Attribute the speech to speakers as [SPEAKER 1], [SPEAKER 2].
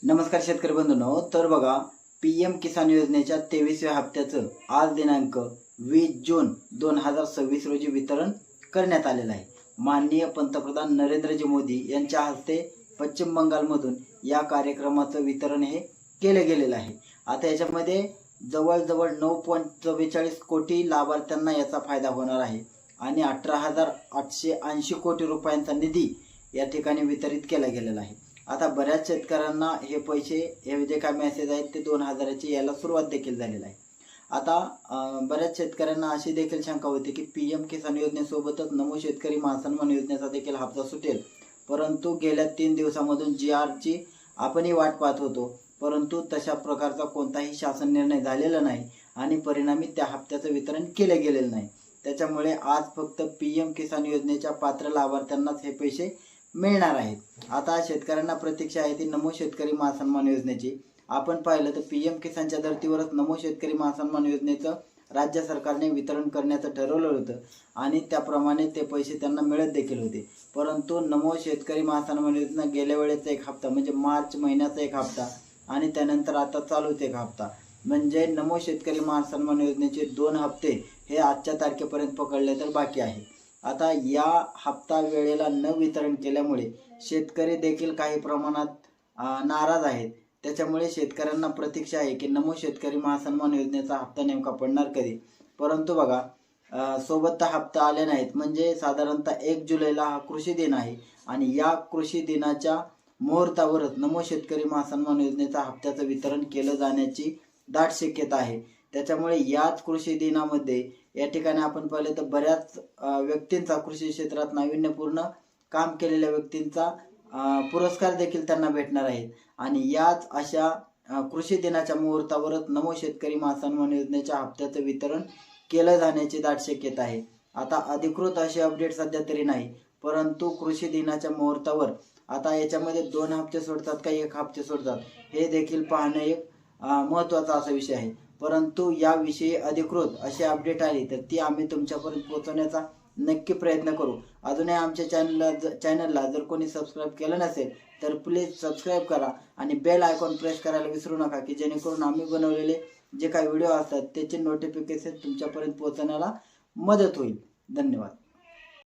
[SPEAKER 1] नमस्कार शेतकरी बंधूंनो, तर बघा पीएम किसान योजनेच्या 23व्या हप्त्याचं आज दिनांक 20 जून 2026 रोजी वितरण करण्यात आलेलं आहे। माननीय पंतप्रधान नरेंद्रजी मोदी यांच्या हस्ते पश्चिम बंगालमधून या कार्यक्रमाचं वितरण हे केलं गेलेलं आहे। आता याच्यामध्ये जवळजवळ 9.44 कोटी लाभार्थ्यांना याचा फायदा होणार आहे आणि 18,880 कोटी रुपयांचा निधी या ठिकाणी वितरित केला गेलेला आहे। आता बऱ्याच शेतकऱ्यांना हे पैसे हे जे काय मेसेज आहेत ते 2000चे यायला सुरुवात देखील झालेली आहे। आता बऱ्याच शेतकऱ्यांना अशी देखील शंका होती की पीएम किसान योजनेसोबतच नमो शेतकरी महासन्मान योजनेचा देखील हप्ता सुटेल, परंतु गेल्या 3 दिवसांमधून जीआरची आपणही वाट पाहत होतो, परंतु तशा प्रकारचा कोणताही शासन निर्णय झालेला नाही आणि परिणामी त्या हप्त्याचं वितरण केले गेलेलं नाही। त्याच्यामुळे आज फक्त पीएम किसान योजनेच्या पात्र लाभार्थ्यांनाच हे पैसे मिळणार आहेत। आता शेतकऱ्यांना प्रतीक्षा आहे ती नमो शेतकरी महासन्मान योजनेची। आपण पाहिलं तर पीएम किसानच्या धर्तीवरच नमो शेतकरी महासन्मान योजनेचं राज्य सरकारने वितरण करण्याचं ठरवलं होतं आणि त्याप्रमाणे ते पैसे त्यांना मिळत देखील होते, परंतु नमो शेतकरी महासन्मान योजना गेल्या वेळेचा एक हप्ता म्हणजे मार्च महिन्याचा एक हप्ता आणि त्यानंतर आता चालूच एक हप्ता म्हणजे नमो शेतकरी महासन्मान योजनेचे 2 हप्ते हे आजच्या तारखेपर्यंत पकडले तर बाकी आहे। आता या हप्ता वेळेला न वितरण केल्यामुळे शेतकरी देखील काही प्रमाणात नाराज आहेत। त्याच्यामुळे शेतकऱ्यांना प्रतीक्षा आहे की नमो शेतकरी महासन्मान योजनेचा हप्ता नेमका पडणार कधी, परंतु बघा सोबत हप्ता आले नाहीत म्हणजे साधारणतः 1 जुलैला हा कृषी दिन आहे आणि या कृषी दिनाच्या मुहूर्तावरच नमो शेतकरी महासन्मान योजनेचा हप्त्याचं वितरण केलं जाण्याची दाट शक्यता आहे। त्याच्यामुळे याच कृषी दिनामध्ये या ठिकाणी आपण पाहिलं तर बऱ्याच व्यक्तींचा कृषी क्षेत्रात नाविन्यपूर्ण काम केलेल्या व्यक्तींचा पुरस्कार देखील त्यांना भेटणार आहेत आणि याच अशा कृषी दिनाच्या मुहूर्तावरच नमो शेतकरी महासन्मान योजनेच्या हप्त्याचं वितरण केलं जाण्याची दाट शक्यता आहे। आता अधिकृत असे अपडेट सध्या तरी नाही, परंतु कृषी दिनाच्या मुहूर्तावर आता याच्यामध्ये 2 हप्ते सोडतात का 1 हप्ते सोडतात हे देखील पाहणं एक महत्त्वाचा असा विषय आहे। परंतु याविषयी अधिकृत असे अपडेट आले तर ती आम्ही तुमच्यापर्यंत पोहोचवण्याचा नक्की प्रयत्न करू। अजूनही आमच्या चॅनलला जर कोणी सबस्क्राईब केलं नसेल तर प्लीज सबस्क्राईब करा आणि बेल आयकॉन प्रेस करायला विसरू नका की जेणेकरून आम्ही बनवलेले जे काही व्हिडिओ असतात त्याचे नोटिफिकेशन तुमच्यापर्यंत पोहोचण्याला मदत होईल। धन्यवाद।